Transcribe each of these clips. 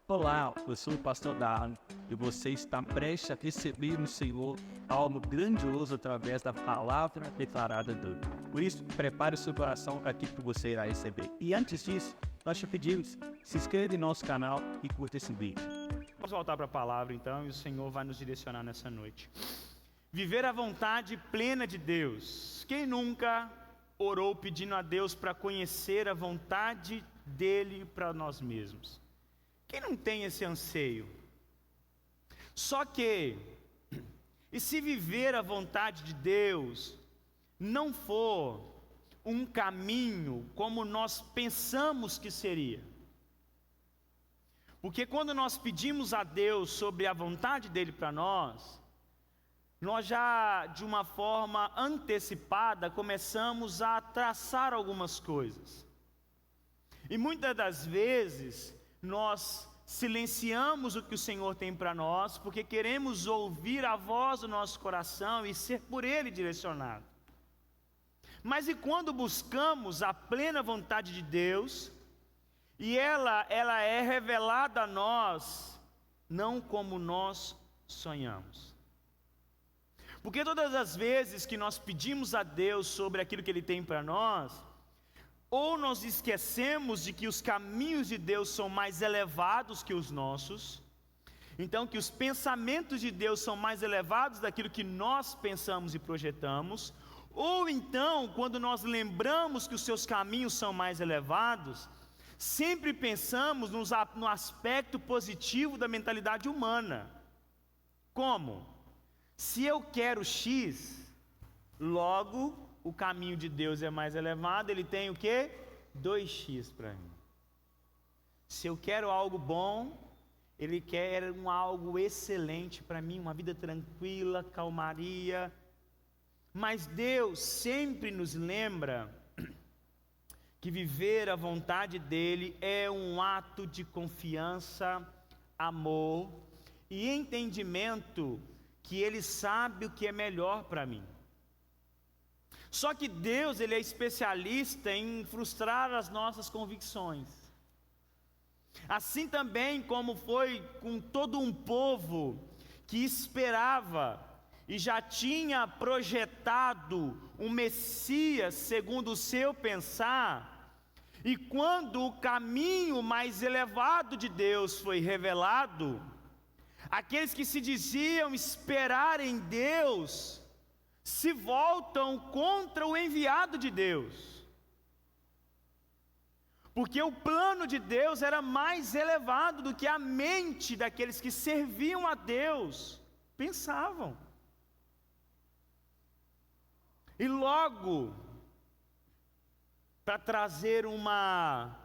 Olá, eu sou o pastor Darno e você está prestes a receber no Senhor algo grandioso através da palavra declarada dele. Por isso, prepare o seu coração para aquilo que você irá receber. E antes disso, nós te pedimos, se inscreva em nosso canal e curta esse vídeo. Vamos voltar para a palavra então e o Senhor vai nos direcionar nessa noite. Viver a vontade plena de Deus. Quem nunca orou pedindo a Deus para conhecer a vontade dele para nós mesmos? Quem não tem esse anseio? Só que, e se viver a vontade de Deus não for um caminho como nós pensamos que seria? Porque quando nós pedimos a Deus sobre a vontade dele para nós já de uma forma antecipada começamos a traçar algumas coisas. E muitas das vezes nós silenciamos o que o Senhor tem para nós, porque queremos ouvir a voz do nosso coração e ser por Ele direcionado. Mas e quando buscamos a plena vontade de Deus, e ela é revelada a nós, não como nós sonhamos? Porque todas as vezes que nós pedimos a Deus sobre aquilo que Ele tem para nós, ou nós esquecemos de que os caminhos de Deus são mais elevados que os nossos, então que os pensamentos de Deus são mais elevados daquilo que nós pensamos e projetamos, ou então, quando nós lembramos que os seus caminhos são mais elevados, sempre pensamos no aspecto positivo da mentalidade humana. Como? Se eu quero X, logo o caminho de Deus é mais elevado, Ele tem o quê? 2x para mim. Se eu quero algo bom, Ele quer algo excelente para mim, uma vida tranquila, calmaria. Mas Deus sempre nos lembra que viver a vontade dEle é um ato de confiança, amor e entendimento que Ele sabe o que é melhor para mim. Só que Deus, Ele é especialista em frustrar as nossas convicções. Assim também como foi com todo um povo que esperava e já tinha projetado um Messias segundo o seu pensar, e quando o caminho mais elevado de Deus foi revelado, aqueles que se diziam esperar em Deus se voltam contra o enviado de Deus, porque o plano de Deus era mais elevado do que a mente daqueles que serviam a Deus pensavam. E logo, para trazer uma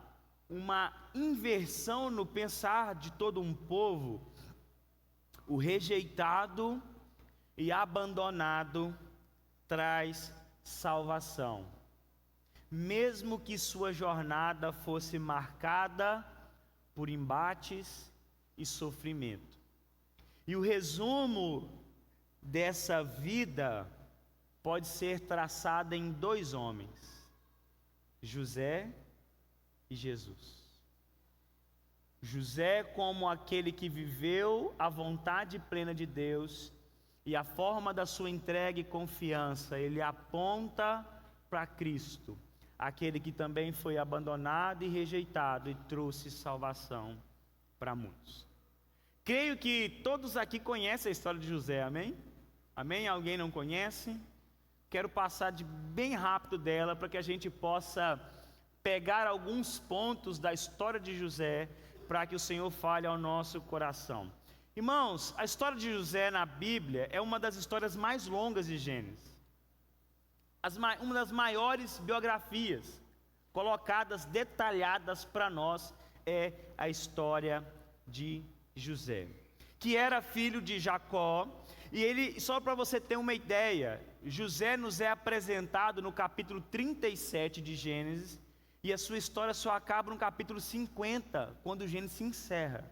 inversão no pensar de todo um povo, o rejeitado e abandonado traz salvação, mesmo que sua jornada fosse marcada por embates e sofrimento. E o resumo dessa vida pode ser traçado em 2 homens, José e Jesus. José como aquele que viveu a vontade plena de Deus, e a forma da sua entrega e confiança, ele aponta para Cristo, aquele que também foi abandonado e rejeitado e trouxe salvação para muitos. Creio que todos aqui conhecem a história de José, amém? Amém? Alguém não conhece? Quero passar bem rápido dela para que a gente possa pegar alguns pontos da história de José para que o Senhor fale ao nosso coração. Irmãos, a história de José na Bíblia é uma das histórias mais longas de Gênesis. Uma das maiores biografias colocadas, detalhadas para nós, é a história de José, que era filho de Jacó. E ele, só para você ter uma ideia, José nos é apresentado no capítulo 37 de Gênesis, e a sua história só acaba no capítulo 50, quando Gênesis se encerra.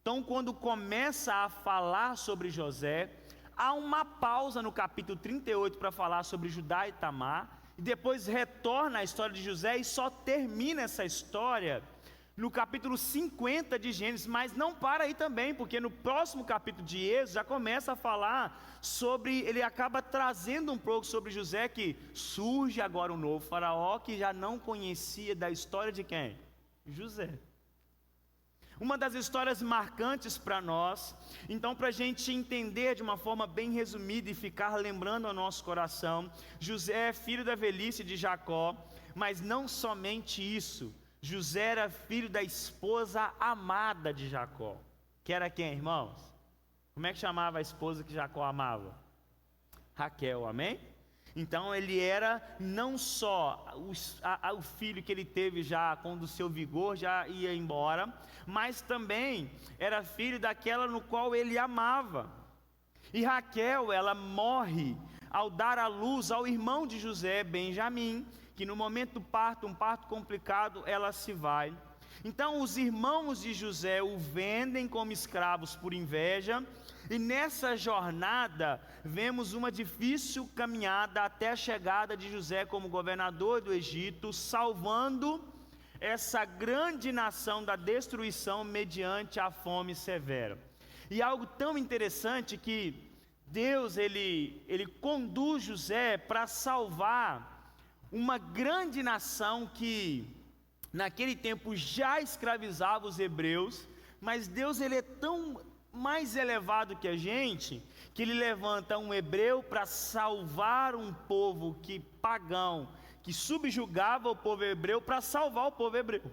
Então, quando começa a falar sobre José, há uma pausa no capítulo 38 para falar sobre Judá e Tamar, e depois retorna à história de José e só termina essa história no capítulo 50 de Gênesis, mas não para aí também, porque no próximo capítulo de Êxodo já começa a falar sobre, ele acaba trazendo um pouco sobre José, que surge agora um novo faraó, que já não conhecia da história de quem? José. Uma das histórias marcantes para nós, então para a gente entender de uma forma bem resumida e ficar lembrando ao nosso coração, José é filho da velhice de Jacó, mas não somente isso, José era filho da esposa amada de Jacó, que era quem, irmãos? Como é que chamava a esposa que Jacó amava? Raquel, amém? Então ele era não só o filho que ele teve já quando o seu vigor já ia embora, mas também era filho daquela no qual ele amava. E Raquel, ela morre ao dar à luz ao irmão de José, Benjamim, que no momento do parto, um parto complicado, ela se vai. Então os irmãos de José o vendem como escravos por inveja, e nessa jornada vemos uma difícil caminhada até a chegada de José como governador do Egito, salvando essa grande nação da destruição mediante a fome severa. E algo tão interessante que Deus ele conduz José para salvar uma grande nação que naquele tempo já escravizava os hebreus, mas Deus ele é tão mais elevado que a gente, que ele levanta um hebreu para salvar um povo que pagão, que subjugava o povo hebreu, para salvar o povo hebreu.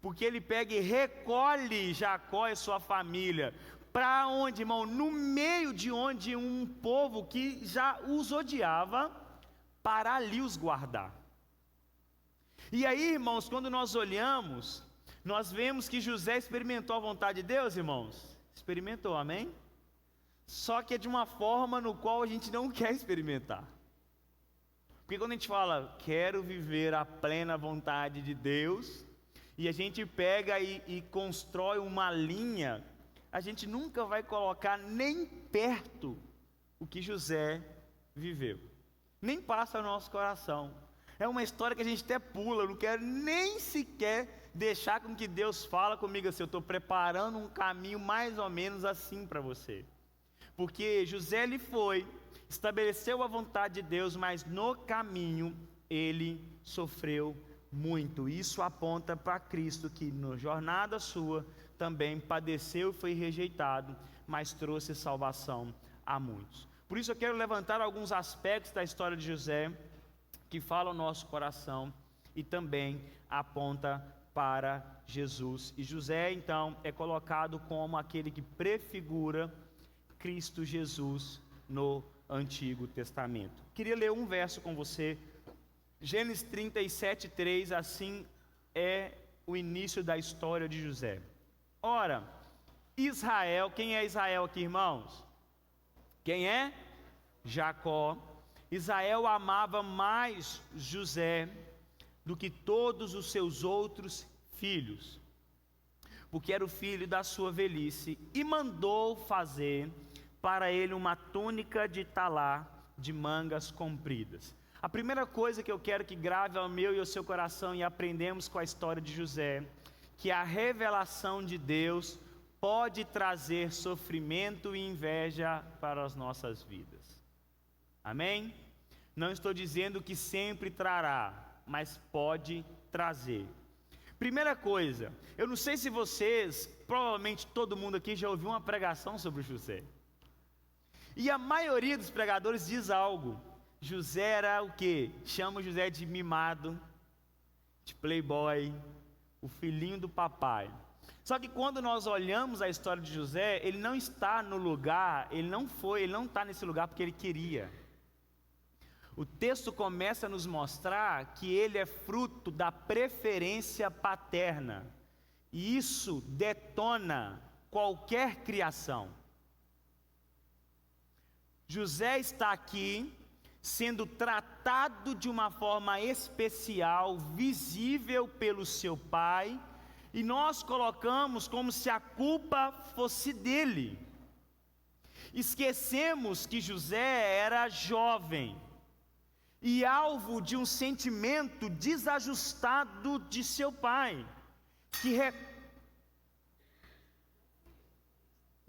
Porque ele pega e recolhe Jacó e sua família, para onde, irmão? No meio de onde um povo que já os odiava, para ali os guardar. E aí, irmãos, quando nós olhamos, nós vemos que José experimentou a vontade de Deus, irmãos. Experimentou, amém? Só que é de uma forma no qual a gente não quer experimentar. Porque quando a gente fala, quero viver a plena vontade de Deus, e a gente pega e constrói uma linha, a gente nunca vai colocar nem perto o que José viveu. Nem passa no nosso coração. É uma história que a gente até pula, eu não quero nem sequer deixar com que Deus fala comigo assim, eu estou preparando um caminho mais ou menos assim para você. Porque José ele foi, estabeleceu a vontade de Deus, mas no caminho ele sofreu muito. Isso aponta para Cristo, que na jornada sua também padeceu e foi rejeitado, mas trouxe salvação a muitos. Por isso eu quero levantar alguns aspectos da história de José, que fala o nosso coração e também aponta para Jesus. E José então é colocado como aquele que prefigura Cristo Jesus no Antigo Testamento. Queria ler um verso com você, Gênesis 37:3, assim é o início da história de José. Ora, Israel, quem é Israel aqui, irmãos? Quem é? Jacó. Israel amava mais José do que todos os seus outros filhos, porque era o filho da sua velhice, e mandou fazer para ele uma túnica de talá de mangas compridas. A primeira coisa que eu quero que grave ao meu e ao seu coração, e aprendemos com a história de José, que a revelação de Deus pode trazer sofrimento e inveja para as nossas vidas. Amém? Não estou dizendo que sempre trará, mas pode trazer. Primeira coisa, eu não sei se vocês, provavelmente todo mundo aqui já ouviu uma pregação sobre José. E a maioria dos pregadores diz algo. José era o quê? Chama José de mimado, de playboy, o filhinho do papai. Só que quando nós olhamos a história de José, ele não está no lugar, ele não está nesse lugar porque ele queria. O texto começa a nos mostrar que ele é fruto da preferência paterna. E isso detona qualquer criação. José está aqui sendo tratado de uma forma especial, visível pelo seu pai, e nós colocamos como se a culpa fosse dele. Esquecemos que José era jovem e alvo de um sentimento desajustado de seu pai,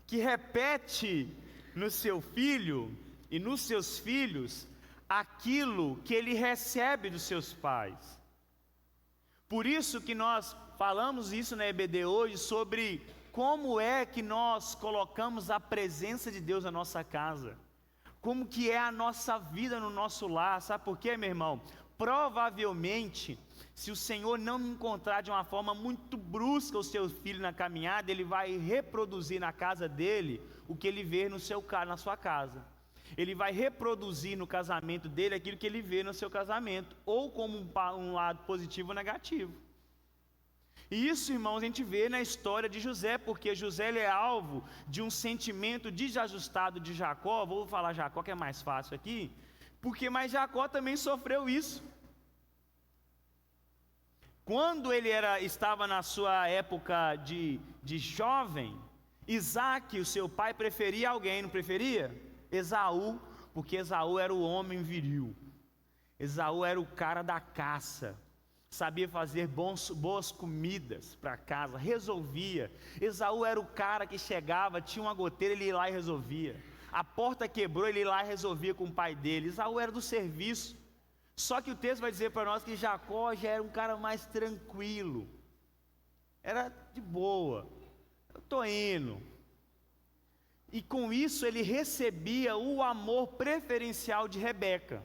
que repete no seu filho e nos seus filhos aquilo que ele recebe dos seus pais. Por isso que nós falamos isso na EBD hoje, sobre como é que nós colocamos a presença de Deus na nossa casa, como que é a nossa vida no nosso lar. Sabe por quê, meu irmão? Provavelmente, se o Senhor não encontrar de uma forma muito brusca o seu filho na caminhada, ele vai reproduzir na casa dele o que ele vê na sua casa. Ele vai reproduzir no casamento dele aquilo que ele vê no seu casamento, ou como um lado positivo ou negativo. E isso, irmãos, a gente vê na história de José, porque José ele é alvo de um sentimento desajustado de Jacó. Vou falar Jacó, que é mais fácil aqui, mas Jacó também sofreu isso. Quando ele estava na sua época de jovem, Isaac, o seu pai, preferia alguém, não preferia? Esaú, porque Esaú era o homem viril. Esaú era o cara da caça, sabia fazer boas comidas para casa, resolvia. Esaú era o cara que chegava, tinha uma goteira, ele ia lá e resolvia. A porta quebrou, ele ia lá e resolvia com o pai dele. Esaú era do serviço. Só que o texto vai dizer para nós que Jacó já era um cara mais tranquilo, era de boa, eu estou indo. E com isso ele recebia o amor preferencial de Rebeca.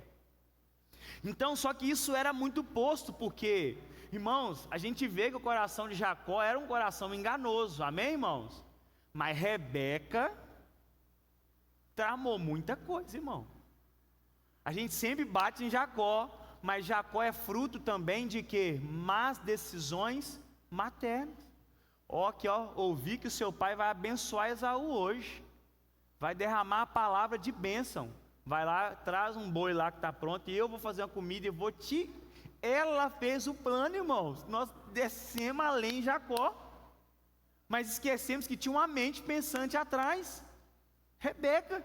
Então, só que isso era muito posto, porque, irmãos, a gente vê que o coração de Jacó era um coração enganoso, amém, irmãos? Mas Rebeca tramou muita coisa, irmão. A gente sempre bate em Jacó, mas Jacó é fruto também de quê? Más decisões maternas. Ouvi que o seu pai vai abençoar Esaú hoje, vai derramar a palavra de bênção. Vai lá, traz um boi lá que está pronto, e eu vou fazer uma comida e vou te... Ela fez o plano, irmãos. Nós descemos além Jacó, mas esquecemos que tinha uma mente pensante atrás. Rebeca.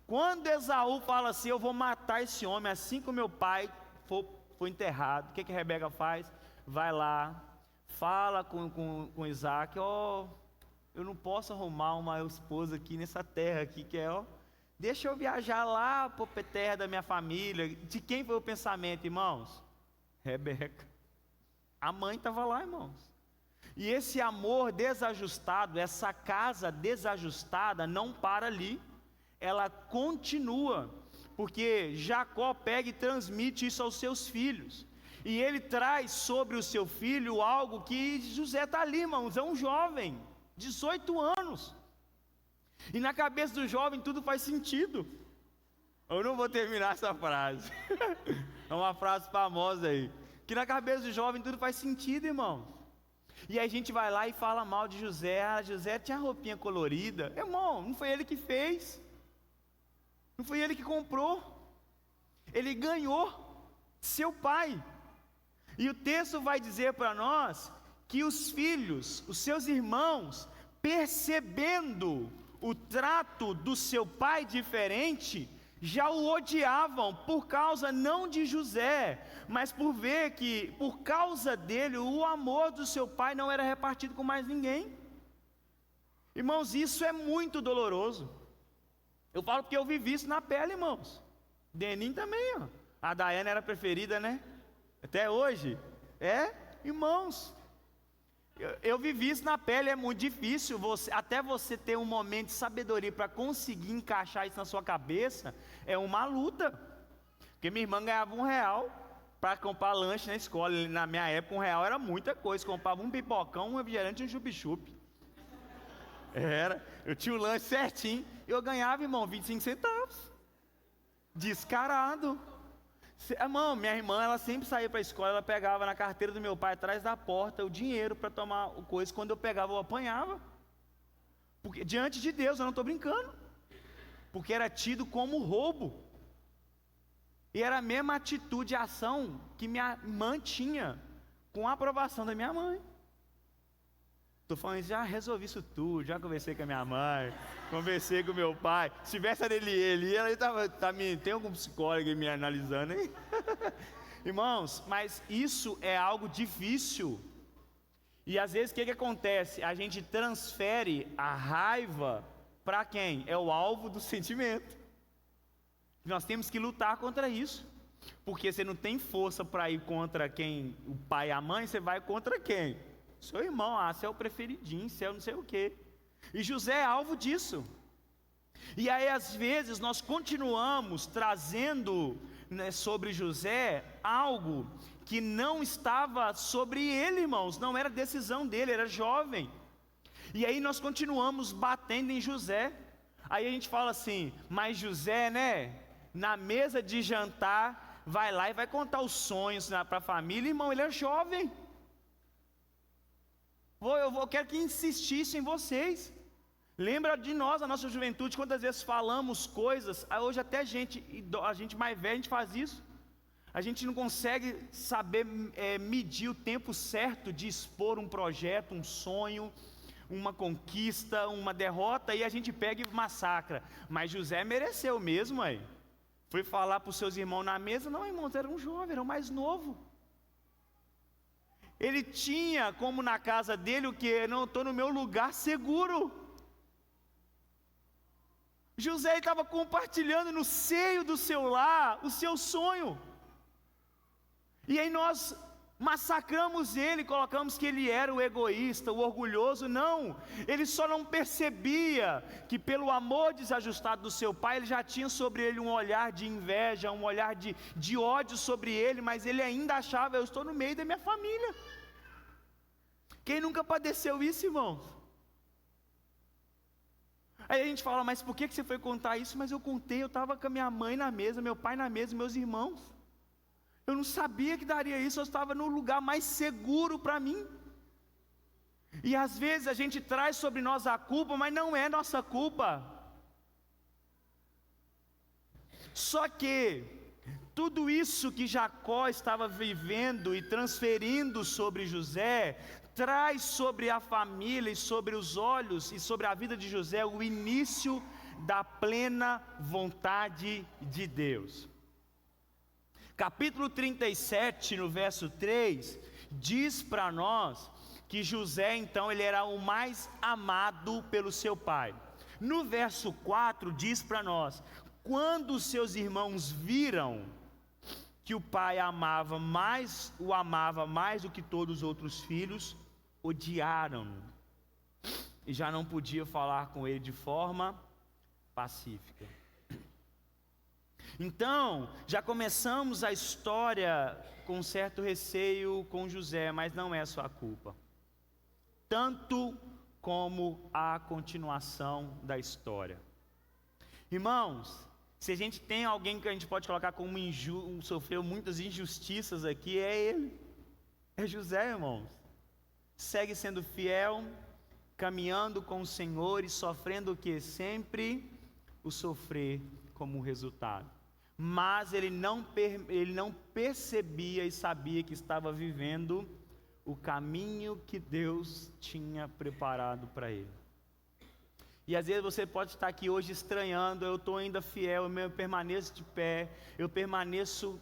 Quando Esaú fala assim, eu vou matar esse homem assim que o meu pai for enterrado, o que Rebeca faz? Vai lá, fala com Isaac, eu não posso arrumar uma esposa aqui nessa terra aqui, que deixa eu viajar lá para a terra da minha família. De quem foi o pensamento, irmãos? Rebeca. A mãe estava lá, irmãos. E esse amor desajustado, essa casa desajustada não para ali, ela continua, porque Jacó pega e transmite isso aos seus filhos, e ele traz sobre o seu filho algo que José está ali, irmãos, é um jovem, 18 anos, e na cabeça do jovem tudo faz sentido. Eu não vou terminar essa frase, é uma frase famosa aí, que na cabeça do jovem tudo faz sentido, irmão. E aí a gente vai lá e fala mal de José. José tinha roupinha colorida. Irmão, não foi ele que fez, não foi ele que comprou, ele ganhou seu pai. E o texto vai dizer para nós que os filhos, os seus irmãos, percebendo o trato do seu pai diferente, já o odiavam por causa não de José, mas por ver que por causa dele o amor do seu pai não era repartido com mais ninguém. Irmãos, isso é muito doloroso. Eu falo porque eu vivi isso na pele, irmãos. Denim também, a Daiane era preferida, né? Até hoje. Irmãos, eu vivi isso na pele, é muito difícil, até você ter um momento de sabedoria para conseguir encaixar isso na sua cabeça, é uma luta. Porque minha irmã ganhava R$1 para comprar lanche na escola. Na minha época R$1 era muita coisa, comprava um pipocão, um refrigerante e um chup-chup. Eu tinha o lanche certinho, eu ganhava, irmão, 25 centavos. Descarado. Irmão, minha irmã, ela sempre saía para a escola, ela pegava na carteira do meu pai, atrás da porta, o dinheiro para tomar o coisa. Quando eu pegava, eu apanhava. Porque, diante de Deus, eu não estou brincando. Porque era tido como roubo. E era a mesma atitude e ação que minha irmã tinha, com a aprovação da minha mãe. Estou falando, já resolvi isso tudo, já conversei com a minha mãe, conversei com o meu pai. Se tivesse ele tem algum psicólogo me analisando, hein? Irmãos, mas isso é algo difícil. E às vezes o que acontece? A gente transfere a raiva para quem? É o alvo do sentimento. Nós temos que lutar contra isso. Porque você não tem força para ir contra quem? O pai e a mãe, você vai contra quem? Seu irmão, você é o preferidinho, você é não sei o quê. E José é alvo disso. E aí às vezes nós continuamos trazendo, né, sobre José algo que não estava sobre ele, irmãos, não era decisão dele, era jovem. E aí nós continuamos batendo em José. Aí a gente fala assim, mas José, né, na mesa de jantar, vai lá e vai contar os sonhos para a família. Irmão, ele é jovem. Eu quero que insistisse em vocês. Lembra de nós, a nossa juventude, quantas vezes falamos coisas. Hoje até a gente mais velha, a gente faz isso. A gente não consegue saber medir o tempo certo de expor um projeto, um sonho, uma conquista, uma derrota, e a gente pega e massacra. Mas José mereceu mesmo, aí. Foi falar para os seus irmãos na mesa, não, irmãos, era um jovem, era o mais novo. Ele tinha, como na casa dele, o que? Não, estou no meu lugar seguro. José estava compartilhando no seio do seu lar o seu sonho. E aí nós massacramos ele, colocamos que ele era o egoísta, o orgulhoso. Não, ele só não percebia que pelo amor desajustado do seu pai, ele já tinha sobre ele um olhar de inveja, um olhar de ódio sobre ele, mas ele ainda achava, eu estou no meio da minha família. Quem nunca padeceu isso, irmãos? Aí a gente fala, mas por que você foi contar isso? Mas eu contei, eu estava com a minha mãe na mesa, meu pai na mesa, meus irmãos. Eu não sabia que daria isso, eu estava no lugar mais seguro para mim. E às vezes a gente traz sobre nós a culpa, mas não é nossa culpa. Só que tudo isso que Jacó estava vivendo e transferindo sobre José, traz sobre a família e sobre os olhos e sobre a vida de José o início da plena vontade de Deus. Capítulo 37, no verso 3, diz para nós que José, então, ele era o mais amado pelo seu pai. No verso 4, diz para nós, quando os seus irmãos viram que o pai o amava mais do que todos os outros filhos, odiaram-no, e já não podia falar com ele de forma pacífica. Então, já começamos a história com certo receio com José, mas não é sua culpa. Tanto como a continuação da história. Irmãos, se a gente tem alguém que a gente pode colocar como sofreu muitas injustiças aqui, é ele. É José, irmãos. Segue sendo fiel, caminhando com o Senhor e sofrendo o que? Sempre o sofrer como resultado. Mas ele não percebia e sabia que estava vivendo o caminho que Deus tinha preparado para ele. E às vezes você pode estar aqui hoje estranhando, eu estou ainda fiel, eu permaneço de pé, eu permaneço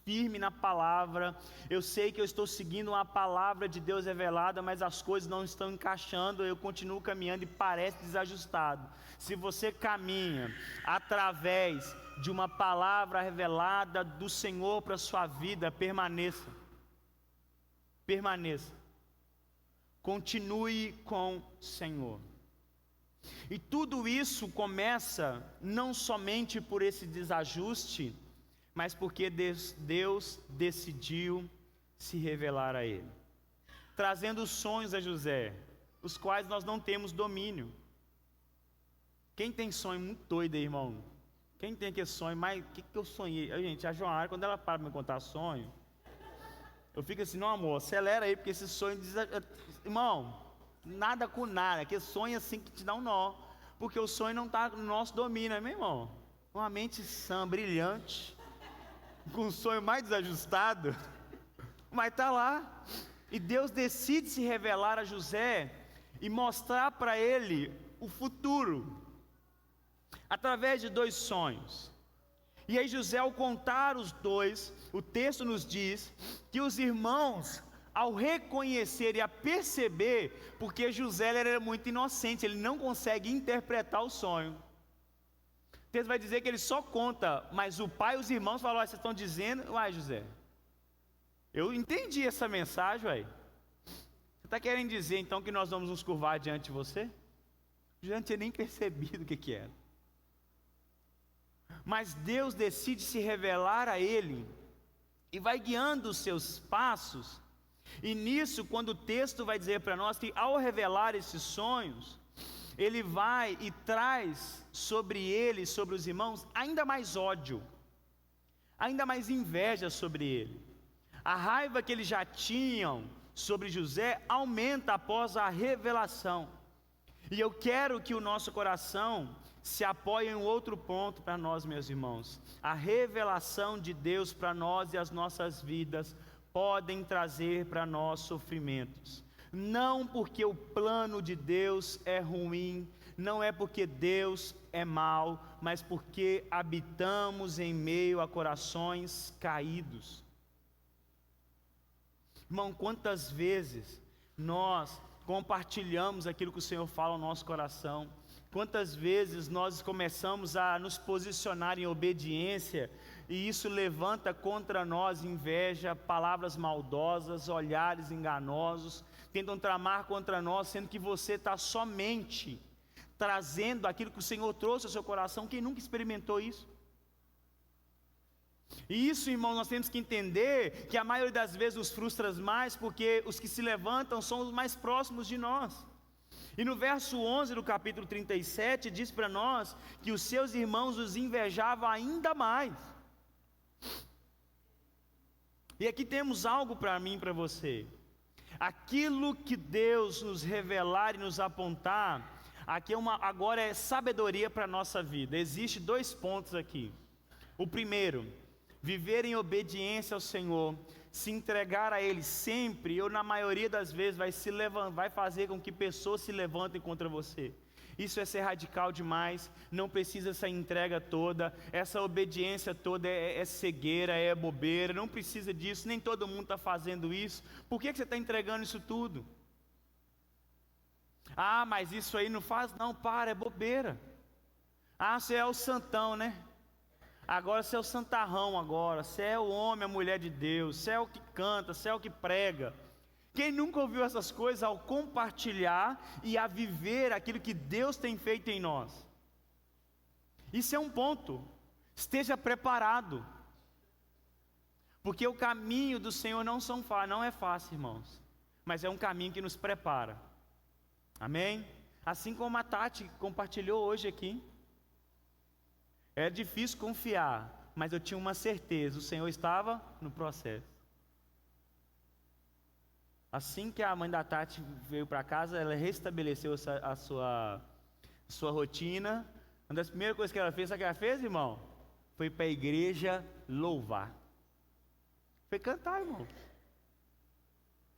firme na palavra, eu sei que eu estou seguindo uma palavra de Deus revelada, mas as coisas não estão encaixando, eu continuo caminhando e parece desajustado. Se você caminha através de uma palavra revelada do Senhor para a sua vida, permaneça. Permaneça. Continue com o Senhor. E tudo isso começa não somente por esse desajuste, mas porque Deus decidiu se revelar a ele, trazendo sonhos a José, os quais nós não temos domínio. Quem tem sonho muito doido aí, irmão? Quem tem aquele sonho, mas o que eu sonhei? Gente, a Joana, quando ela para me contar sonho, eu fico assim, não, amor, acelera aí, porque esse sonho irmão, nada com nada, aquele sonho assim que te dá um nó, porque o sonho não está no nosso domínio, meu irmão? Uma mente sã, brilhante, com um sonho mais desajustado, mas está lá, e Deus decide se revelar a José e mostrar para ele o futuro, através de 2 sonhos. E aí José, ao contar os 2, o texto nos diz que os irmãos ao reconhecer e a perceber, porque José era muito inocente, ele não consegue interpretar o sonho. O texto vai dizer que ele só conta, mas o pai e os irmãos falam: vocês estão dizendo, uai José, eu entendi essa mensagem, uai. Você está querendo dizer então que nós vamos nos curvar diante de você? José não tinha nem percebido o que era. Mas Deus decide se revelar a ele, e vai guiando os seus passos. E nisso, quando o texto vai dizer para nós que ao revelar esses sonhos, ele vai e traz sobre ele, sobre os irmãos, ainda mais ódio, ainda mais inveja sobre ele. A raiva que eles já tinham sobre José aumenta após a revelação. E eu quero que o nosso coração se apoie em um outro ponto para nós, meus irmãos. A revelação de Deus para nós e as nossas vidas podem trazer para nós sofrimentos. Não porque o plano de Deus é ruim, não é porque Deus é mau, mas porque habitamos em meio a corações caídos. Irmão, quantas vezes nós compartilhamos aquilo que o Senhor fala no nosso coração? Quantas vezes nós começamos a nos posicionar em obediência e isso levanta contra nós inveja, palavras maldosas, olhares enganosos, tentam tramar contra nós, sendo que você está somente trazendo aquilo que o Senhor trouxe ao seu coração. Quem nunca experimentou isso? E isso, irmão, nós temos que entender que a maioria das vezes nos frustra mais, porque os que se levantam são os mais próximos de nós. E no verso 11 do capítulo 37, diz para nós que os seus irmãos os invejavam ainda mais. E aqui temos algo para mim e para você. Aquilo que Deus nos revelar e nos apontar, aqui agora é sabedoria para a nossa vida. Existem 2 pontos aqui. O primeiro, viver em obediência ao Senhor, se entregar a Ele sempre, ou na maioria das vezes vai fazer com que pessoas se levantem contra você. Isso é ser radical demais, não precisa essa entrega toda, essa obediência toda é cegueira, é bobeira, não precisa disso, nem todo mundo está fazendo isso. Por que você está entregando isso tudo? Ah, mas isso aí não faz, não, para, é bobeira. Ah, você é o santão, né? Agora você é o santarrão agora, você é o homem, a mulher de Deus, você é o que canta, você é o que prega. Quem nunca ouviu essas coisas ao compartilhar e a viver aquilo que Deus tem feito em nós? Isso é um ponto, esteja preparado, porque o caminho do Senhor não é fácil, irmãos, mas é um caminho que nos prepara, amém? Assim como a Tati compartilhou hoje aqui. É difícil confiar, mas eu tinha uma certeza, o Senhor estava no processo. Assim que a mãe da Tati veio para casa, ela restabeleceu a sua rotina. Uma das primeiras coisas que ela fez, sabe o que ela fez, irmão? Foi para a igreja louvar. Foi cantar, irmão.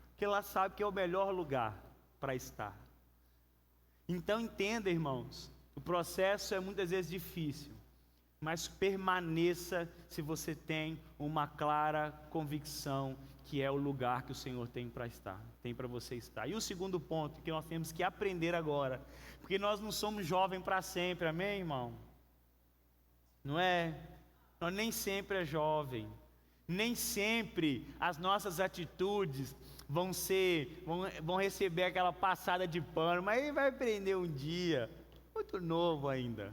Porque ela sabe que é o melhor lugar para estar. Então entenda, irmãos, o processo é muitas vezes difícil. Mas permaneça se você tem uma clara convicção que é o lugar que o Senhor tem para estar, tem para você estar. E o segundo ponto que nós temos que aprender agora, porque nós não somos jovens para sempre, amém, irmão? Não é? Nós nem sempre é jovem, nem sempre as nossas atitudes vão receber aquela passada de pano, mas ele vai aprender um dia, muito novo ainda.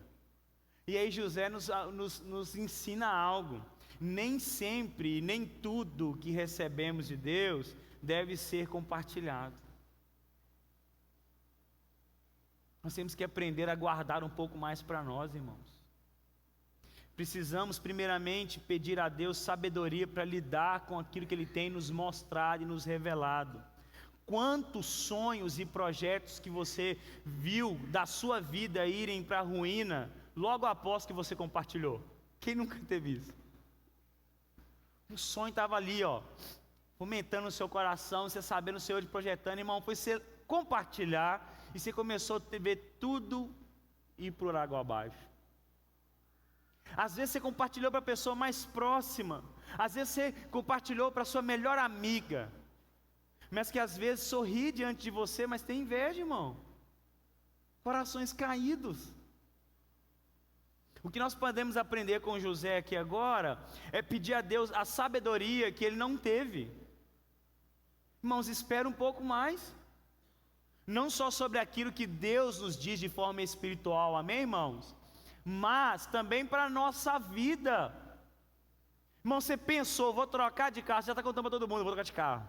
E aí José nos ensina algo. Nem sempre, nem tudo que recebemos de Deus deve ser compartilhado. Nós temos que aprender a guardar um pouco mais para nós, irmãos. Precisamos primeiramente pedir a Deus sabedoria para lidar com aquilo que Ele tem nos mostrado e nos revelado. Quantos sonhos e projetos que você viu da sua vida irem para a ruína logo após que você compartilhou? Quem nunca teve isso? O sonho estava ali, ó, fomentando no seu coração, você sabendo o Senhor te projetando, irmão, foi você compartilhar e você começou a ver tudo ir por água abaixo. Às vezes você compartilhou para a pessoa mais próxima, às vezes você compartilhou para a sua melhor amiga, mas que às vezes sorri diante de você, mas tem inveja, irmão. Corações caídos. O que nós podemos aprender com José aqui agora é pedir a Deus a sabedoria que ele não teve. Irmãos, espera um pouco mais. Não só sobre aquilo que Deus nos diz de forma espiritual, amém, irmãos? Mas também para a nossa vida. Irmão, você pensou, vou trocar de carro, você já está contando para todo mundo, vou trocar de carro.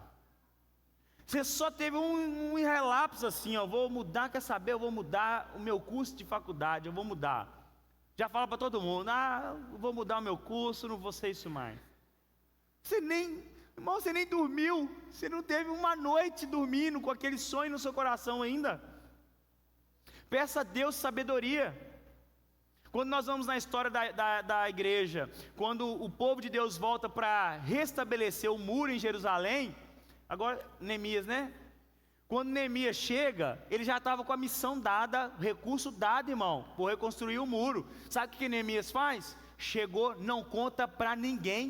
Você só teve um relapso assim, ó, vou mudar, quer saber, eu vou mudar o meu curso de faculdade, eu vou mudar. Já fala para todo mundo, vou mudar o meu curso, não vou ser isso mais. Irmão, você nem dormiu, você não teve uma noite dormindo com aquele sonho no seu coração ainda. Peça a Deus sabedoria. Quando nós vamos na história da igreja, quando o povo de Deus volta para restabelecer o muro em Jerusalém, agora Neemias, né? Quando Neemias chega, ele já estava com a missão dada, recurso dado, irmão, por reconstruir o muro. Sabe o que Neemias faz? Chegou, não conta para ninguém.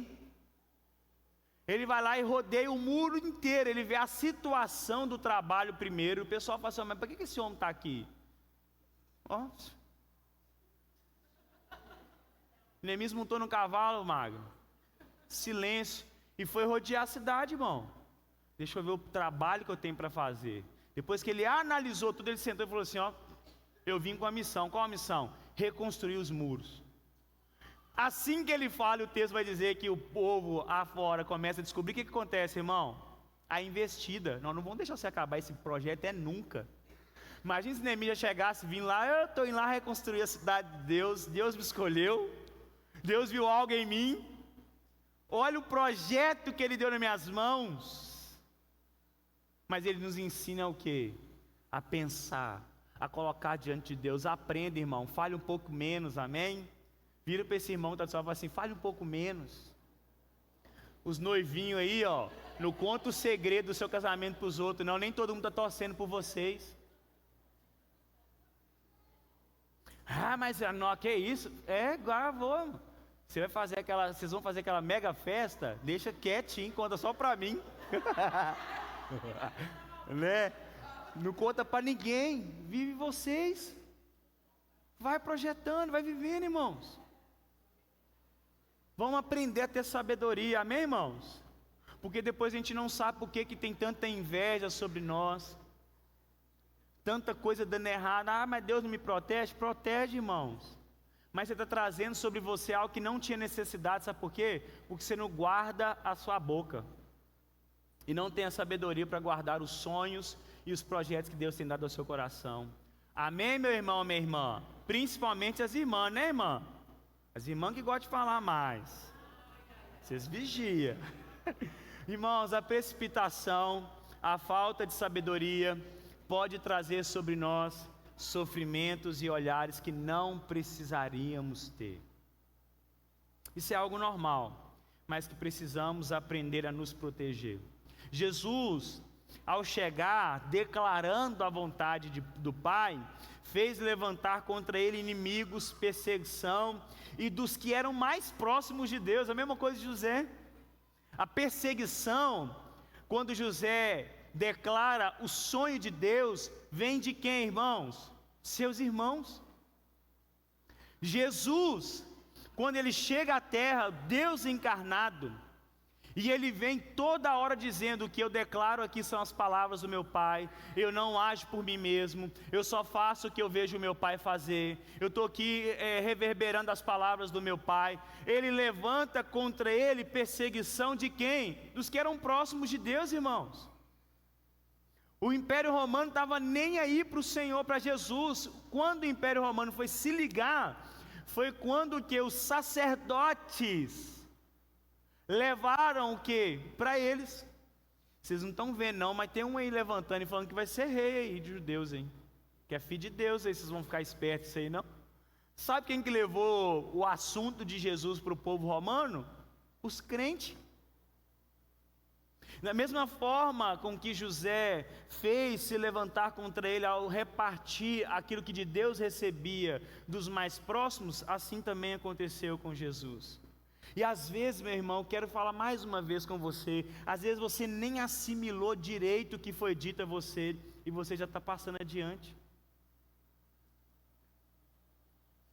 Ele vai lá e rodeia o muro inteiro, ele vê a situação do trabalho primeiro. O pessoal fala assim, mas por que esse homem está aqui? Neemias montou no cavalo, magro, silêncio, e foi rodear a cidade, irmão. Deixa eu ver o trabalho que eu tenho para fazer. Depois que ele analisou tudo, ele sentou e falou assim, eu vim com a missão. Qual a missão? Reconstruir os muros. Assim que ele fala, o texto vai dizer que o povo afora começa a descobrir. O que acontece, irmão? A investida. Nós não vamos deixar você acabar esse projeto nunca. Imagina se Neemias chegasse, vim lá, eu estou indo lá reconstruir a cidade de Deus, Deus me escolheu, Deus viu algo em mim, olha o projeto que Ele deu nas minhas mãos. Mas Ele nos ensina o quê? A pensar, a colocar diante de Deus. Aprenda, irmão, fale um pouco menos, amém? Vira para esse irmão que está do seu lado e fala assim, fale um pouco menos. Os noivinhos aí, não conta o segredo do seu casamento para os outros, não, nem todo mundo está torcendo por vocês. Mas não, que isso? Agora vou. Vocês vão fazer aquela mega festa, deixa quietinho, conta só para mim. Né? Não conta para ninguém, vive vocês. Vai projetando, vai vivendo, irmãos. Vamos aprender a ter sabedoria, amém, irmãos? Porque depois a gente não sabe por que tem tanta inveja sobre nós, tanta coisa dando errado. Mas Deus não me protege? Protege, irmãos. Mas você está trazendo sobre você algo que não tinha necessidade, sabe por quê? Porque você não guarda a sua boca. E não tem a sabedoria para guardar os sonhos e os projetos que Deus tem dado ao seu coração. Amém, meu irmão, minha irmã? Principalmente as irmãs, né, irmã? As irmãs que gostam de falar mais. Vocês vigiam. Irmãos, a precipitação, a falta de sabedoria pode trazer sobre nós sofrimentos e olhares que não precisaríamos ter. Isso é algo normal, mas que precisamos aprender a nos proteger. Jesus, ao chegar, declarando a vontade do Pai, fez levantar contra ele inimigos, perseguição, e dos que eram mais próximos de Deus. A mesma coisa de José. A perseguição, quando José declara o sonho de Deus, vem de quem, irmãos? Seus irmãos. Jesus, quando ele chega à terra, Deus encarnado, e ele vem toda hora dizendo: o que eu declaro aqui são as palavras do meu Pai, eu não ajo por mim mesmo, eu só faço o que eu vejo o meu Pai fazer, eu estou aqui reverberando as palavras do meu Pai. Ele levanta contra ele perseguição de quem? Dos que eram próximos de Deus, irmãos. O Império Romano estava nem aí para o Senhor, para Jesus. Quando o Império Romano foi se ligar, foi quando que os sacerdotes levaram o que? Para eles. Vocês não estão vendo não, mas tem um aí levantando e falando que vai ser rei aí de judeus, hein? Que é filho de Deus, aí vocês vão ficar espertos isso aí, não? Sabe quem que levou o assunto de Jesus para o povo romano? Os crentes. Da mesma forma com que José fez se levantar contra ele ao repartir aquilo que de Deus recebia dos mais próximos, assim também aconteceu com Jesus. E às vezes, meu irmão, quero falar mais uma vez com você, às vezes você nem assimilou direito o que foi dito a você, e você já está passando adiante.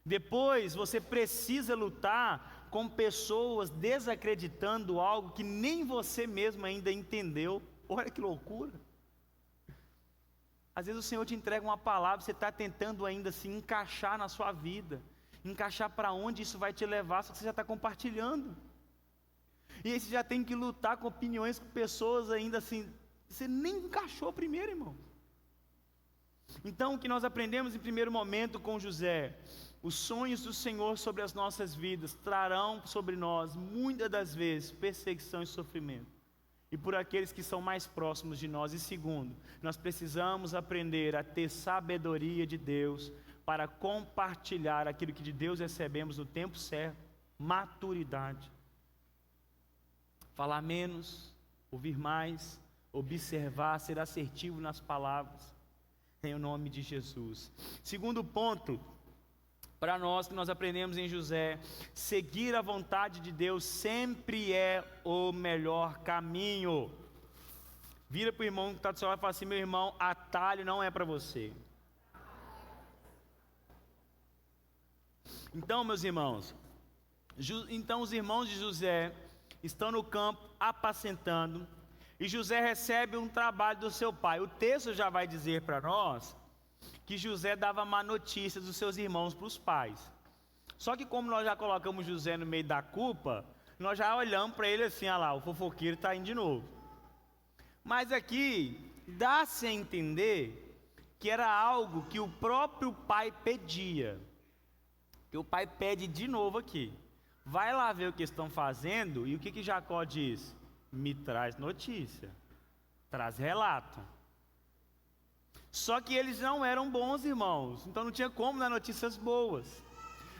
Depois você precisa lutar com pessoas desacreditando algo que nem você mesmo ainda entendeu. Olha que loucura. Às vezes o Senhor te entrega uma palavra, você está tentando ainda se encaixar na sua vida, encaixar para onde isso vai te levar, só que você já está compartilhando. E aí você já tem que lutar com opiniões, com pessoas ainda assim, você nem encaixou primeiro, irmão. Então o que nós aprendemos em primeiro momento com José: os sonhos do Senhor sobre as nossas vidas trarão sobre nós, muitas das vezes, perseguição e sofrimento. E por aqueles que são mais próximos de nós. E segundo, nós precisamos aprender a ter sabedoria de Deus para compartilhar aquilo que de Deus recebemos no tempo certo, maturidade. Falar menos, ouvir mais, observar, ser assertivo nas palavras, em nome de Jesus. Segundo ponto, para nós que nós aprendemos em José: seguir a vontade de Deus sempre é o melhor caminho. Vira para o irmão que está do seu lado e fala assim: meu irmão, atalho não é para você. Então, meus irmãos, os irmãos de José estão no campo apacentando, e José recebe um trabalho do seu pai. O texto já vai dizer para nós que José dava má notícia dos seus irmãos para os pais. Só que como nós já colocamos José no meio da culpa, nós já olhamos para ele assim: olha lá, o fofoqueiro está indo de novo. Mas aqui dá-se a entender que era algo que o próprio pai pedia. Que o pai pede de novo aqui: vai lá ver o que estão fazendo. E o que Jacó diz? Me traz notícia, traz relato. Só que eles não eram bons irmãos, então não tinha como dar notícias boas.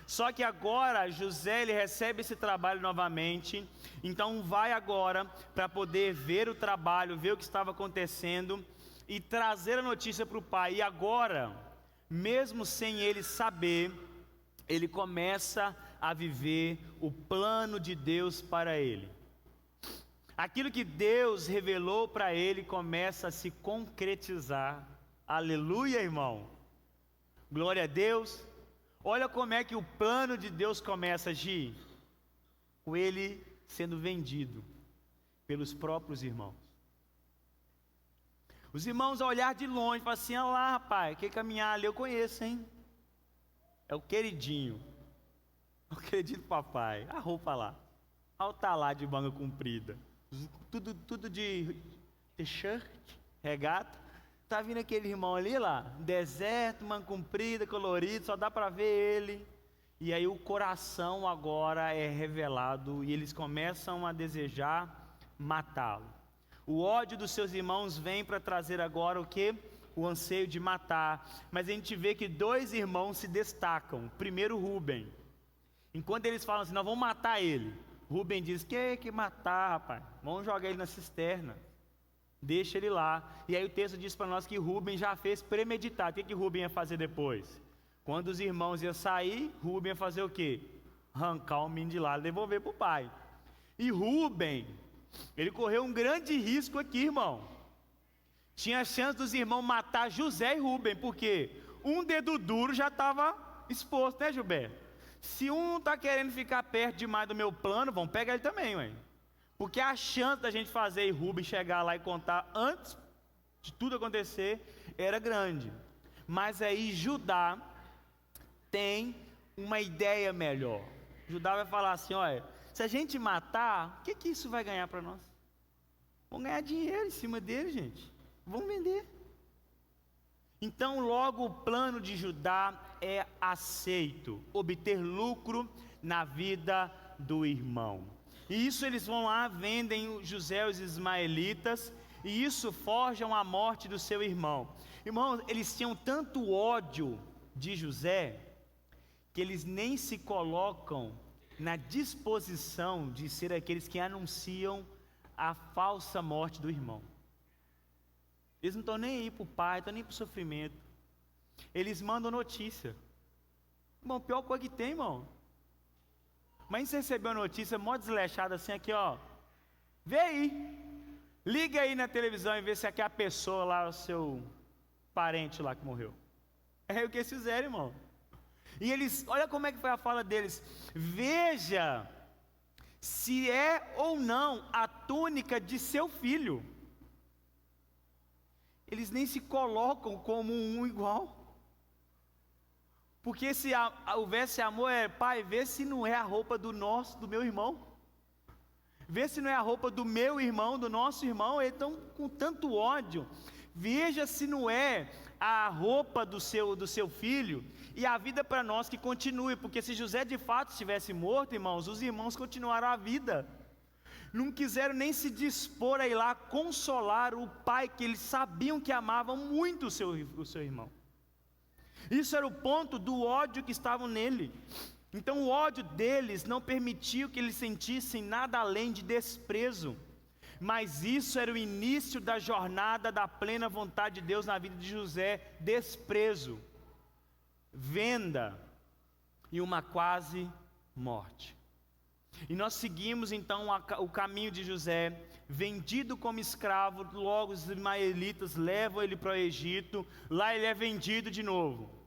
Só que agora José, ele recebe esse trabalho novamente, então vai agora para poder ver o trabalho, ver o que estava acontecendo e trazer a notícia para o pai. E agora, mesmo sem ele saber, ele começa a viver o plano de Deus para ele. Aquilo que Deus revelou para ele começa a se concretizar. Aleluia, irmão. Glória a Deus. Olha como é que o plano de Deus começa a agir. Com ele sendo vendido pelos próprios irmãos. Os irmãos, ao olhar de longe, falam assim: olha lá, rapaz, que caminhar ali eu conheço, hein? É o queridinho. O queridinho do papai. A roupa lá. Olha o talá de manga comprida. Tudo de t-shirt, regata. Tá vindo aquele irmão ali lá, deserto, manga comprida, colorido, só dá para ver ele. E aí o coração agora é revelado e eles começam a desejar matá-lo. O ódio dos seus irmãos vem para trazer agora o que? O anseio de matar. Mas a gente vê que dois irmãos se destacam. Primeiro, Rúben. Enquanto eles falam assim: nós vamos matar ele, Rúben diz: que matar, rapaz? Vamos jogar ele na cisterna. Deixa ele lá. E aí o texto diz para nós que Rúben já fez premeditado. O que Rúben ia fazer depois? Quando os irmãos iam sair, Rúben ia fazer o quê? Arrancar o menino de lá e devolver para o pai. E Rúben, ele correu um grande risco aqui, irmão. Tinha a chance dos irmãos matar José e Rúben, porque um dedo duro já estava exposto, né, Gilberto? Se um está querendo ficar perto demais do meu plano, vamos pegar ele também, ué. Porque a chance da gente fazer e Rúben chegar lá e contar antes de tudo acontecer era grande. Mas aí Judá tem uma ideia melhor. Judá vai falar assim: olha, se a gente matar, o que isso vai ganhar para nós? Vamos ganhar dinheiro em cima dele, gente. Vamos vender. Então logo o plano de Judá é aceito: obter lucro na vida do irmão. E isso eles vão lá, vendem José e os ismaelitas, e isso forjam a morte do seu irmão. Irmãos, eles tinham tanto ódio de José, que eles nem se colocam na disposição de ser aqueles que anunciam a falsa morte do irmão. Eles não estão nem aí para o pai, estão nem para o sofrimento. Eles mandam notícia. Irmão, pior coisa que tem, irmão. Mas você recebeu a notícia mó desleixada assim, aqui ó, vê aí, liga aí na televisão e vê se aqui é a pessoa lá, o seu parente lá que morreu. É o que eles fizeram, irmão. E eles, olha como é que foi a fala deles, veja se é ou não a túnica de seu filho. Eles nem se colocam como um igual. Porque se houvesse amor, pai, vê se não é a roupa do meu irmão. Vê se não é a roupa do meu irmão, do nosso irmão. Eles estão com tanto ódio. Veja se não é a roupa do seu filho. E a vida para nós que continue. Porque se José de fato estivesse morto, irmãos, os irmãos continuaram a vida. Não quiseram nem se dispor a ir lá consolar o pai, que eles sabiam que amavam muito o seu irmão. Isso era o ponto do ódio que estavam nele. Então o ódio deles não permitiu que eles sentissem nada além de desprezo. Mas isso era o início da jornada da plena vontade de Deus na vida de José. Desprezo, venda e uma quase morte. E nós seguimos então o caminho de José, vendido como escravo. Logo os ismaelitas levam ele para o Egito. Lá ele é vendido de novo.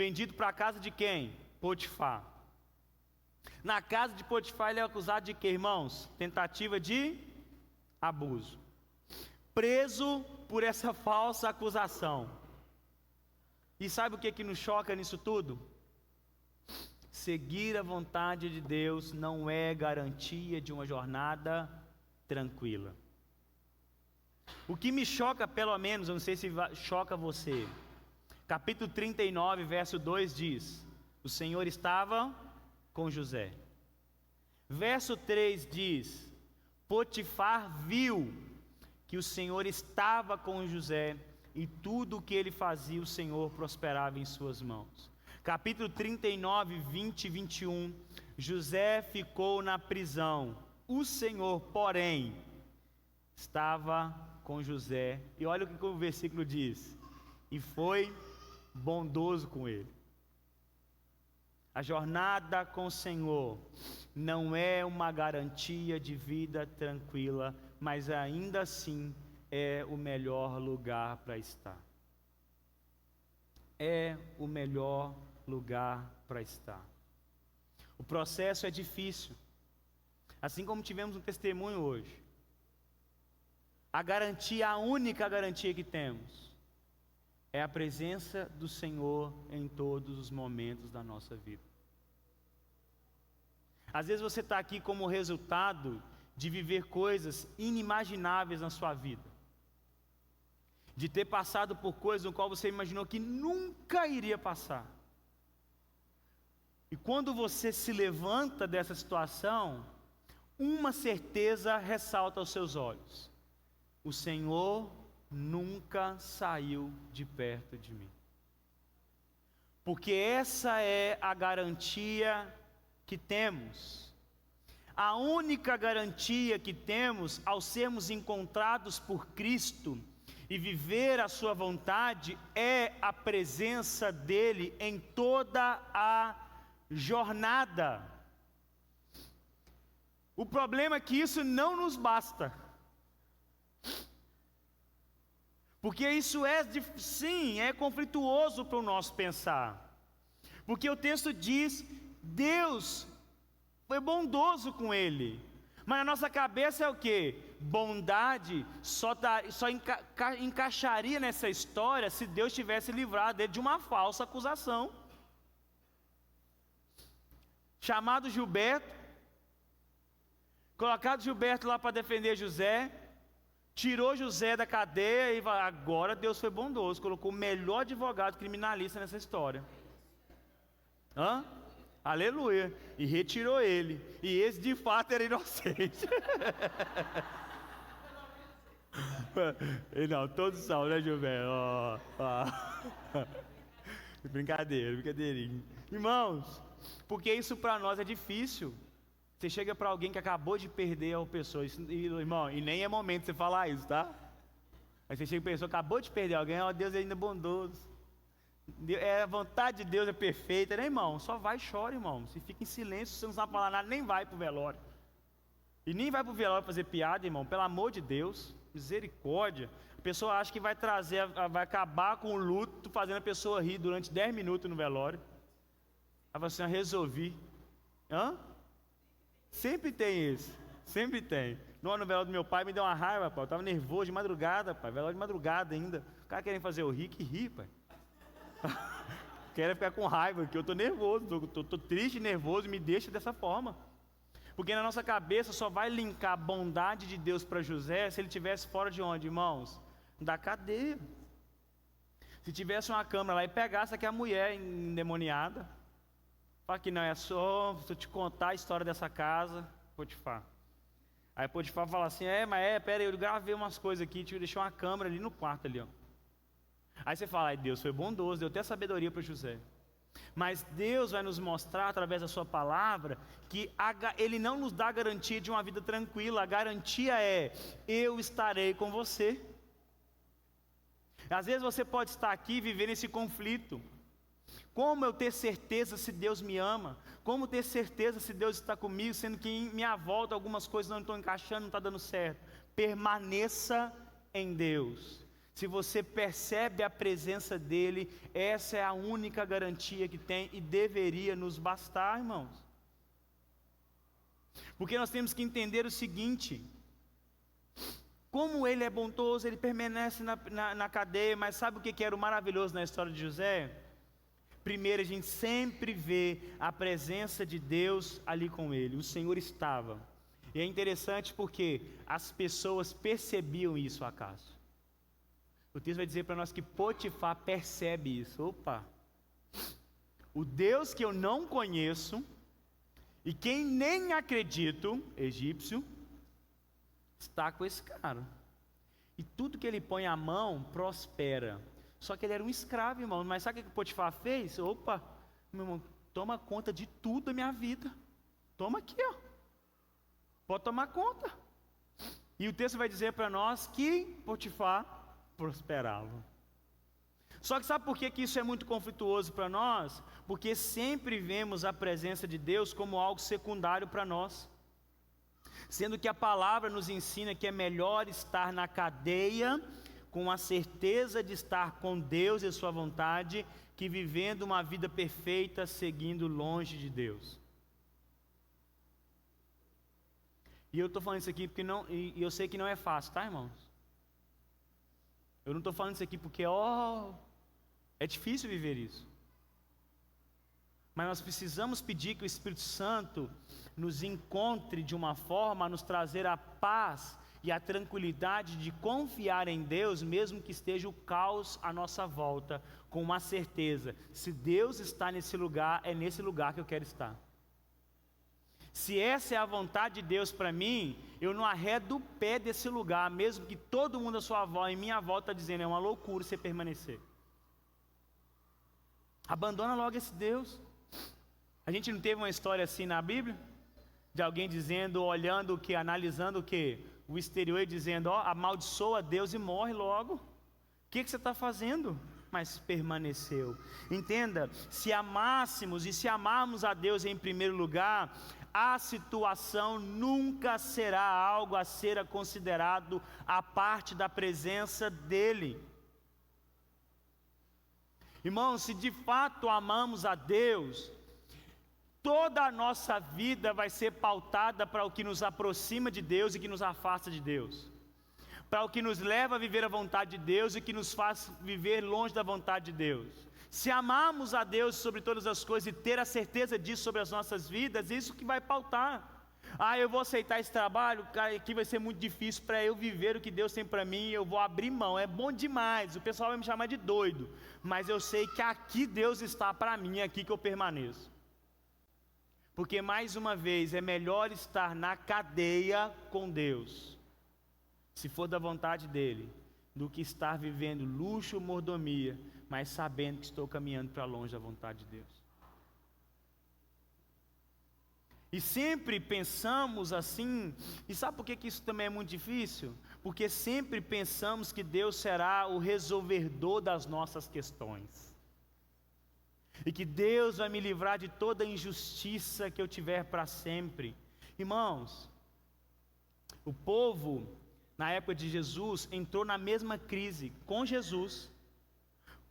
Vendido para a casa de quem? Potifar. Na casa de Potifar ele é acusado de quê, irmãos? Tentativa de abuso. Preso por essa falsa acusação. E sabe o que nos choca nisso tudo? Seguir a vontade de Deus não é garantia de uma jornada tranquila. O que me choca, pelo menos, eu não sei se choca você. Capítulo 39, verso 2 diz: o Senhor estava com José. Verso 3 diz: Potifar viu que o Senhor estava com José, e tudo o que ele fazia, o Senhor prosperava em suas mãos. Capítulo 39, 20 e 21, José ficou na prisão, o Senhor, porém, estava com José, e olha o que o versículo diz: e foi bondoso com ele. A jornada com o Senhor não é uma garantia de vida tranquila, mas ainda assim é o melhor lugar para estar. É o melhor lugar para estar. O processo é difícil, assim como tivemos um testemunho hoje. A única garantia que temos é a presença do Senhor em todos os momentos da nossa vida. Às vezes você está aqui como resultado de viver coisas inimagináveis na sua vida, de ter passado por coisas no qual você imaginou que nunca iria passar. E quando você se levanta dessa situação, uma certeza ressalta aos seus olhos: o Senhor nunca saiu de perto de mim. Porque essa é a garantia que temos. A única garantia que temos ao sermos encontrados por Cristo e viver a sua vontade é a presença dele em toda a jornada. O problema é que isso não nos basta. Porque isso sim, é conflituoso para o nosso pensar. Porque o texto diz: Deus foi bondoso com ele. Mas na nossa cabeça é o quê? Bondade só encaixaria nessa história se Deus tivesse livrado ele de uma falsa acusação. Chamado Gilberto, colocado Gilberto lá para defender José, tirou José da cadeia e falou: agora Deus foi bondoso, colocou o melhor advogado criminalista nessa história. Aleluia. E retirou ele. E esse de fato era inocente. Não, todos são, né, Gilberto? Brincadeirinha. Irmãos, porque isso para nós é difícil. Você chega para alguém que acabou de perder a pessoa, irmão, e nem é momento de você falar isso, tá? Aí você chega para a pessoa que acabou de perder alguém: Deus é ainda bondoso. A vontade de Deus é perfeita, né, irmão? Só vai e chora, irmão. Se fica em silêncio, você não sabe falar nada, nem vai para o velório. E nem vai para o velório fazer piada, irmão. Pelo amor de Deus, misericórdia. A pessoa acha que vai acabar com o luto, fazendo a pessoa rir durante 10 minutos no velório. Aí você resolvi. Sempre tem isso. Sempre tem. No velório do meu pai me deu uma raiva, pai. Eu estava nervoso de madrugada, pai. Velório de madrugada ainda. O cara querendo fazer eu rir, que ri, pai. Quero ficar com raiva, porque eu estou nervoso, estou triste, nervoso, e me deixa dessa forma. Porque na nossa cabeça só vai linkar a bondade de Deus para José se ele estivesse fora de onde, irmãos? Da cadeia. Se tivesse uma câmera lá e pegasse aquela mulher endemoniada, fala que não é só, se eu te contar a história dessa casa, Potifar. Aí Potifar fala assim, pera aí, eu gravei umas coisas aqui, deixou uma câmera ali no quarto ali, ó. Aí você fala, Deus foi bondoso, deu até sabedoria para José. Mas Deus vai nos mostrar, através da sua palavra, que Ele não nos dá a garantia de uma vida tranquila. A garantia é, eu estarei com você. Às vezes você pode estar aqui e viver nesse conflito. Como eu ter certeza se Deus me ama? Como ter certeza se Deus está comigo, sendo que em minha volta algumas coisas não estão encaixando, não está dando certo? Permaneça em Deus. Se você percebe a presença dEle, essa é a única garantia que tem e deveria nos bastar, irmãos. Porque nós temos que entender o seguinte: como Ele é bondoso, Ele permanece na cadeia, mas sabe o que era o maravilhoso na história de José? Primeiro, a gente sempre vê a presença de Deus ali com ele, o Senhor estava. E é interessante porque as pessoas percebiam isso, acaso. O texto vai dizer para nós que Potifar percebe isso. Opa! O Deus que eu não conheço, e quem nem acredito, egípcio, está com esse cara. E tudo que ele põe a mão, prospera. Só que ele era um escravo, irmão. Mas sabe o que Potifar fez? Opa, meu irmão, toma conta de tudo da minha vida. Toma aqui, ó. Pode tomar conta. E o texto vai dizer para nós que Potifar prosperava. Só que sabe por que isso é muito conflituoso para nós? Porque sempre vemos a presença de Deus como algo secundário para nós. Sendo que a palavra nos ensina que é melhor estar na cadeia, com a certeza de estar com Deus e sua vontade, que vivendo uma vida perfeita, seguindo longe de Deus. E eu estou falando isso aqui porque eu sei que não é fácil, tá, irmãos? Eu não estou falando isso aqui porque, é difícil viver isso. Mas nós precisamos pedir que o Espírito Santo nos encontre de uma forma a nos trazer a paz e a tranquilidade de confiar em Deus, mesmo que esteja o caos à nossa volta, com uma certeza: se Deus está nesse lugar, é nesse lugar que eu quero estar. Se essa é a vontade de Deus para mim, eu não arredo o pé desse lugar, mesmo que todo mundo à sua volta, em minha volta, está dizendo, é uma loucura você permanecer. Abandona logo esse Deus. A gente não teve uma história assim na Bíblia? De alguém dizendo, olhando o que, analisando o que? O exterior e dizendo, amaldiçoa Deus e morre logo. O que você está fazendo? Mas permaneceu. Entenda, se amássemos e se amarmos a Deus em primeiro lugar, a situação nunca será algo a ser considerado a parte da presença dEle. Irmãos, se de fato amamos a Deus, toda a nossa vida vai ser pautada para o que nos aproxima de Deus e que nos afasta de Deus. Para o que nos leva a viver a vontade de Deus e que nos faz viver longe da vontade de Deus. Se amarmos a Deus sobre todas as coisas e ter a certeza disso sobre as nossas vidas, isso que vai pautar. Eu vou aceitar esse trabalho, aqui vai ser muito difícil para eu viver o que Deus tem para mim, eu vou abrir mão, é bom demais, o pessoal vai me chamar de doido, mas eu sei que aqui Deus está para mim, é aqui que eu permaneço. Porque mais uma vez, é melhor estar na cadeia com Deus, se for da vontade dEle, do que estar vivendo luxo ou mordomia, mas sabendo que estou caminhando para longe da vontade de Deus. E sempre pensamos assim, e sabe por que isso também é muito difícil? Porque sempre pensamos que Deus será o resolvedor das nossas questões. e que Deus vai me livrar de toda injustiça que eu tiver para sempre. Irmãos, o povo, na época de Jesus, entrou na mesma crise com Jesus.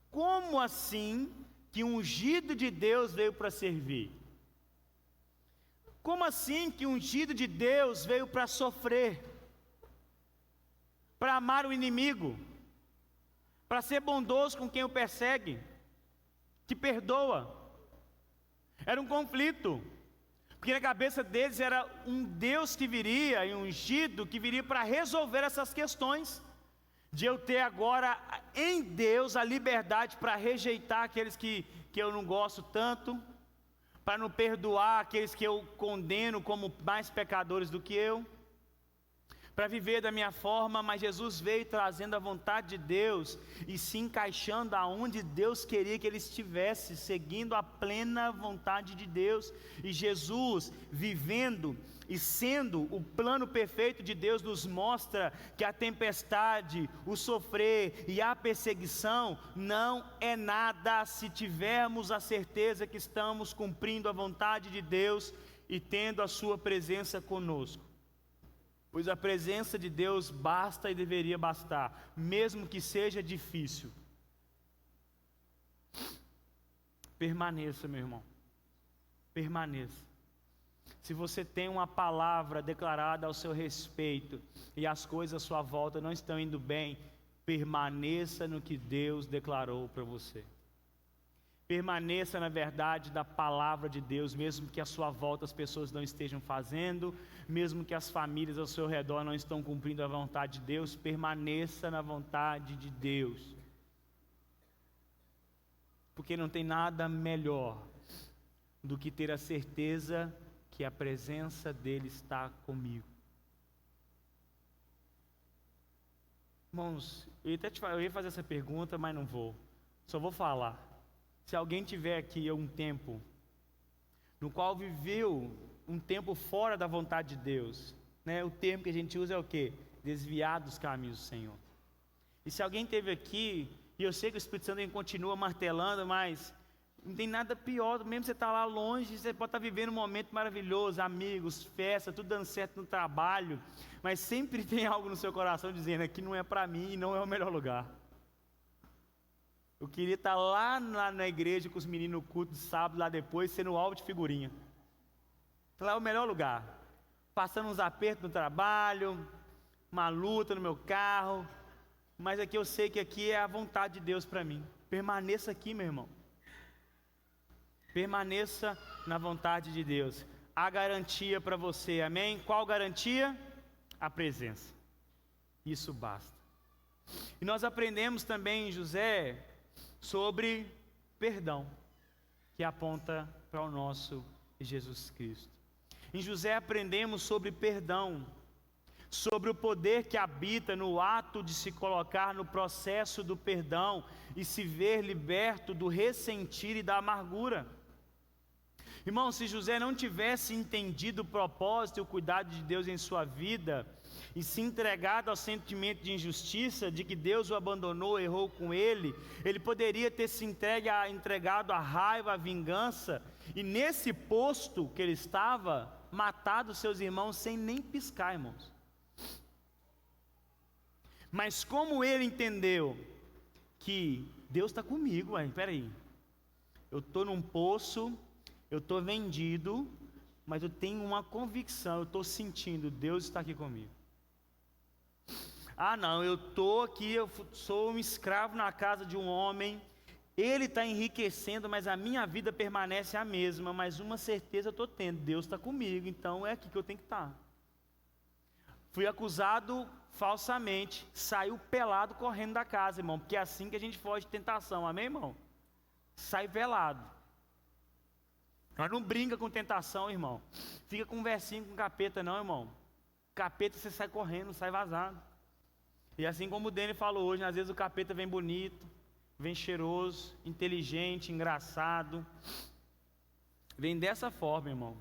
Como assim que o ungido de Deus veio para servir? Como assim que o ungido de Deus veio para sofrer? Para amar o inimigo? Para ser bondoso com quem o persegue? Que perdoa? Era um conflito. Porque na cabeça deles era um Deus que viria, e um ungido que viria para resolver essas questões. De eu ter agora em Deus a liberdade para rejeitar aqueles que eu não gosto tanto, para não perdoar aqueles que eu condeno como mais pecadores do que eu, para viver da minha forma. Mas Jesus veio trazendo a vontade de Deus e se encaixando aonde Deus queria que ele estivesse, seguindo a plena vontade de Deus. E Jesus, vivendo e sendo o plano perfeito de Deus, nos mostra que a tempestade, o sofrer e a perseguição não é nada se tivermos a certeza que estamos cumprindo a vontade de Deus e tendo a sua presença conosco. Pois a presença de Deus basta e deveria bastar, mesmo que seja difícil. Permaneça, meu irmão. Permaneça. Se você tem uma palavra declarada ao seu respeito e as coisas à sua volta não estão indo bem, permaneça no que Deus declarou para você. Permaneça na verdade da palavra de Deus, mesmo que à sua volta as pessoas não estejam fazendo, mesmo que as famílias ao seu redor não estão cumprindo a vontade de Deus, permaneça na vontade de Deus. Porque não tem nada melhor do que ter a certeza que a presença dele está comigo. Irmãos, eu ia fazer essa pergunta, mas não vou. Só vou falar. Se alguém tiver aqui um tempo no qual viveu um tempo fora da vontade de Deus, né? O termo que a gente usa é o quê? Desviar dos caminhos do Senhor. E se alguém esteve aqui, e eu sei que o Espírito Santo ele continua martelando, mas não tem nada pior, mesmo você estar lá longe, você pode estar vivendo um momento maravilhoso, amigos, festa, tudo dando certo no trabalho, mas sempre tem algo no seu coração dizendo, aqui não é para mim e não é o melhor lugar. Eu queria estar lá na igreja com os meninos no culto de sábado, lá depois, sendo alvo de figurinha. Lá é o melhor lugar. Passando uns apertos no trabalho, uma luta no meu carro, mas aqui eu sei que aqui é a vontade de Deus para mim. Permaneça aqui, meu irmão. Permaneça na vontade de Deus. Há garantia para você, amém? Qual garantia? A presença. Isso basta. E nós aprendemos também em José sobre perdão, que aponta para o nosso Jesus Cristo. Em José aprendemos sobre perdão, sobre o poder que habita no ato de se colocar no processo do perdão e se ver liberto do ressentir e da amargura. Irmão, se José não tivesse entendido o propósito e o cuidado de Deus em sua vida e se entregado ao sentimento de injustiça, de que Deus o abandonou, errou com ele, ele poderia ter se entregado à raiva, à vingança, e nesse posto que ele estava, matado seus irmãos sem nem piscar, irmãos. Mas como ele entendeu que Deus está comigo, peraí, eu estou num poço, eu estou vendido, mas eu tenho uma convicção, eu estou sentindo, Deus está aqui comigo. Ah não, eu estou aqui, eu sou um escravo na casa de um homem, ele está enriquecendo, mas a minha vida permanece a mesma, mas uma certeza eu estou tendo, Deus está comigo, então é aqui que eu tenho que estar. Fui acusado falsamente, saiu pelado correndo da casa, irmão, porque é assim que a gente foge de tentação, amém, irmão? Sai pelado. Nós não brinca com tentação, irmão. Fica conversinho com capeta não, irmão. Capeta você sai correndo, sai vazado. E assim como o Dani falou hoje, às vezes o capeta vem bonito, vem cheiroso, inteligente, engraçado. Vem dessa forma, irmão.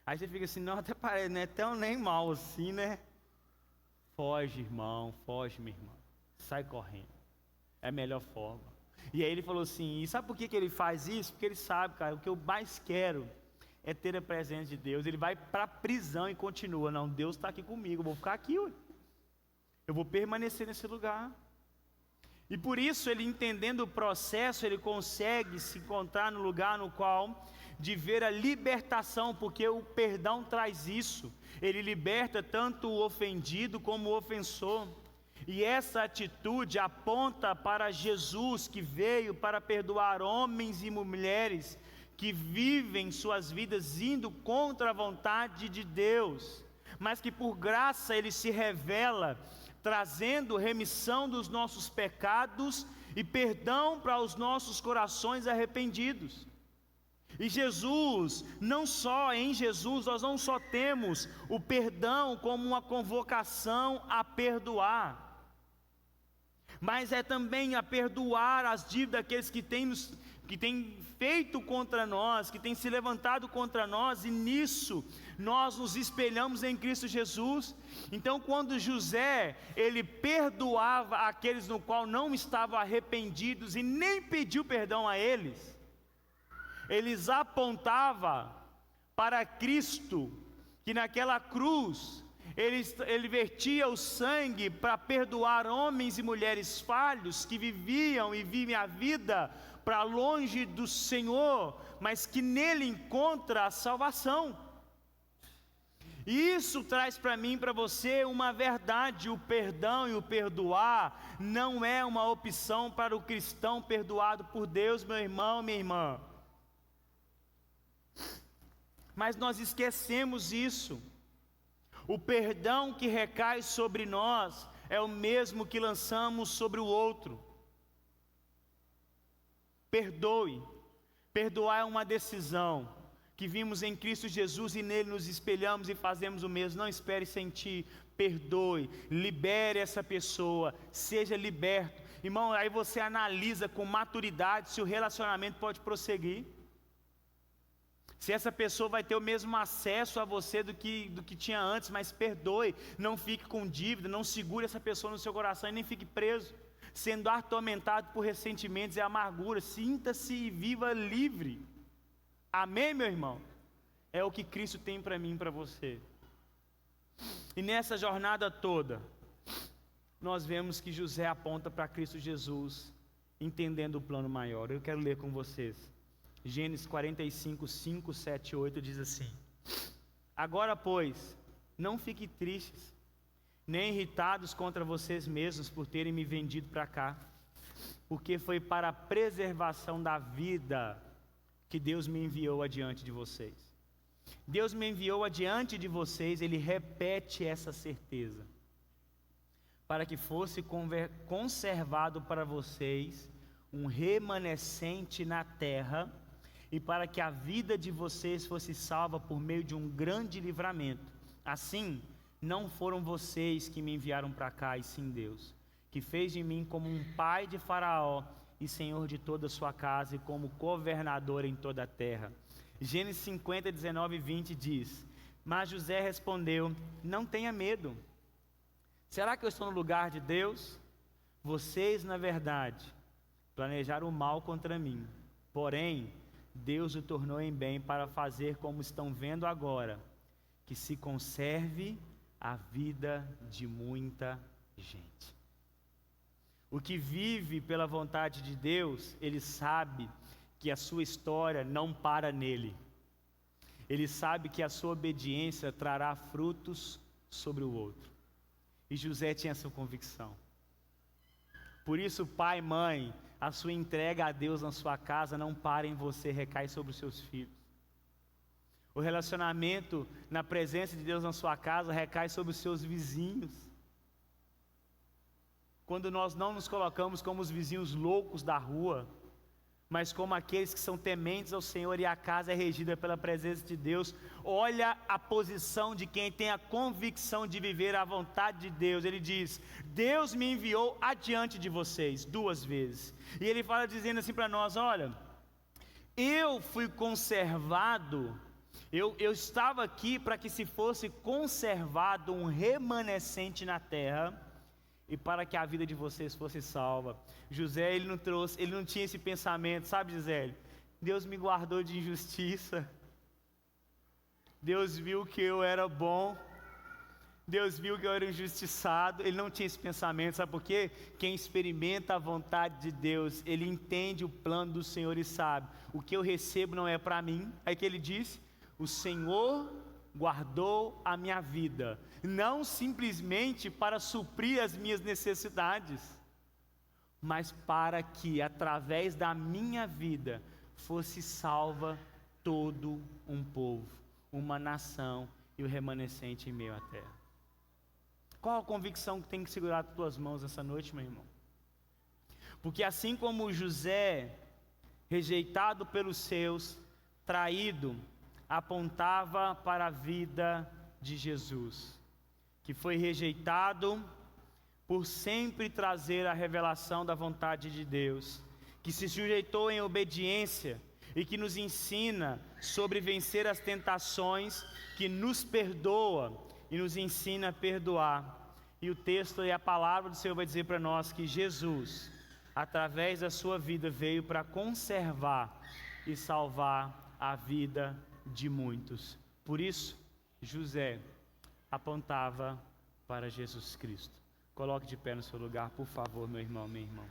Aí você fica assim, não, até parece, não é tão nem mal assim, né? Foge, irmão, foge, minha irmã. Sai correndo. É a melhor forma. E aí ele falou assim, e sabe por que ele faz isso? Porque ele sabe, cara, o que eu mais quero é ter a presença de Deus. Ele vai para a prisão e continua, não, Deus está aqui comigo, eu vou ficar aqui, eu vou permanecer nesse lugar. E por isso ele, entendendo o processo, ele consegue se encontrar no lugar no qual de ver a libertação, porque o perdão traz isso. Ele liberta tanto o ofendido como o ofensor. E essa atitude aponta para Jesus, que veio para perdoar homens e mulheres que vivem suas vidas indo contra a vontade de Deus, mas que por graça ele se revela, trazendo remissão dos nossos pecados e perdão para os nossos corações arrependidos. E Jesus, em Jesus nós não só temos o perdão como uma convocação a perdoar, mas é também a perdoar as dívidas daqueles que têm feito contra nós, que têm se levantado contra nós, e nisso nós nos espelhamos em Cristo Jesus. Então quando José, ele perdoava aqueles no qual não estavam arrependidos e nem pediu perdão a eles apontava para Cristo, que naquela cruz, ele vertia o sangue para perdoar homens e mulheres falhos, que viviam e vivem a vida para longe do Senhor, mas que nele encontra a salvação. E isso traz para mim e para você uma verdade: o perdão e o perdoar não é uma opção para o cristão perdoado por Deus, meu irmão, minha irmã. Mas nós esquecemos isso. O perdão que recai sobre nós é o mesmo que lançamos sobre o outro. Perdoe. Perdoar é uma decisão que vimos em Cristo Jesus e nele nos espelhamos e fazemos o mesmo. Não espere sentir, perdoe, libere essa pessoa, seja liberto. Irmão, aí você analisa com maturidade se o relacionamento pode prosseguir. Se essa pessoa vai ter o mesmo acesso a você do que tinha antes, mas perdoe, não fique com dívida, não segure essa pessoa no seu coração e nem fique preso, sendo atormentado por ressentimentos e amargura. Sinta-se e viva livre. Amém, meu irmão? É o que Cristo tem para mim e para você. E nessa jornada toda, nós vemos que José aponta para Cristo Jesus, entendendo o plano maior. Eu quero ler com vocês. Gênesis 45, 5, 7, 8 diz assim: agora, pois, não fiquem tristes, nem irritados contra vocês mesmos por terem me vendido para cá, porque foi para a preservação da vida que Deus me enviou adiante de vocês. Deus me enviou adiante de vocês, ele repete essa certeza, para que fosse conservado para vocês um remanescente na terra, e para que a vida de vocês fosse salva por meio de um grande livramento. Assim, não foram vocês que me enviaram para cá, e sim Deus, que fez de mim como um pai de Faraó e senhor de toda a sua casa, e como governador em toda a terra. Gênesis 50, 19 e 20 diz: mas José respondeu: não tenha medo. Será que eu estou no lugar de Deus? Vocês, na verdade, planejaram o mal contra mim, porém Deus o tornou em bem para fazer como estão vendo agora, que se conserve a vida de muita gente. O que vive pela vontade de Deus, ele sabe que a sua história não para nele. Ele sabe que a sua obediência trará frutos sobre o outro. E José tinha essa convicção. Por isso, pai, mãe, a sua entrega a Deus na sua casa não para em você, recai sobre os seus filhos. O relacionamento na presença de Deus na sua casa recai sobre os seus vizinhos. Quando nós não nos colocamos como os vizinhos loucos da rua, mas como aqueles que são tementes ao Senhor e a casa é regida pela presença de Deus, olha a posição de quem tem a convicção de viver a vontade de Deus. Ele diz: Deus me enviou adiante de vocês 2 vezes. E ele fala dizendo assim para nós: olha, eu fui conservado, eu estava aqui para que se fosse conservado um remanescente na terra, e para que a vida de vocês fosse salva. José, ele não tinha esse pensamento, sabe, Gisele? Deus me guardou de injustiça. Deus viu que eu era bom. Deus viu que eu era injustiçado. Ele não tinha esse pensamento, sabe por quê? Quem experimenta a vontade de Deus, ele entende o plano do Senhor e sabe, o que eu recebo não é para mim. Aí que ele disse: o Senhor guardou a minha vida, não simplesmente para suprir as minhas necessidades, mas para que através da minha vida fosse salva todo um povo, uma nação e o remanescente em meio à terra. Qual a convicção que tem que segurar as tuas mãos essa noite, meu irmão? Porque assim como José, rejeitado pelos seus, traído, apontava para a vida de Jesus, que foi rejeitado por sempre trazer a revelação da vontade de Deus, que se sujeitou em obediência e que nos ensina sobre vencer as tentações, que nos perdoa e nos ensina a perdoar. E o texto e a palavra do Senhor vai dizer para nós que Jesus, através da sua vida, veio para conservar e salvar a vida de muitos. Por isso, José apontava para Jesus Cristo. Coloque de pé no seu lugar, por favor, meu irmão, minha irmã.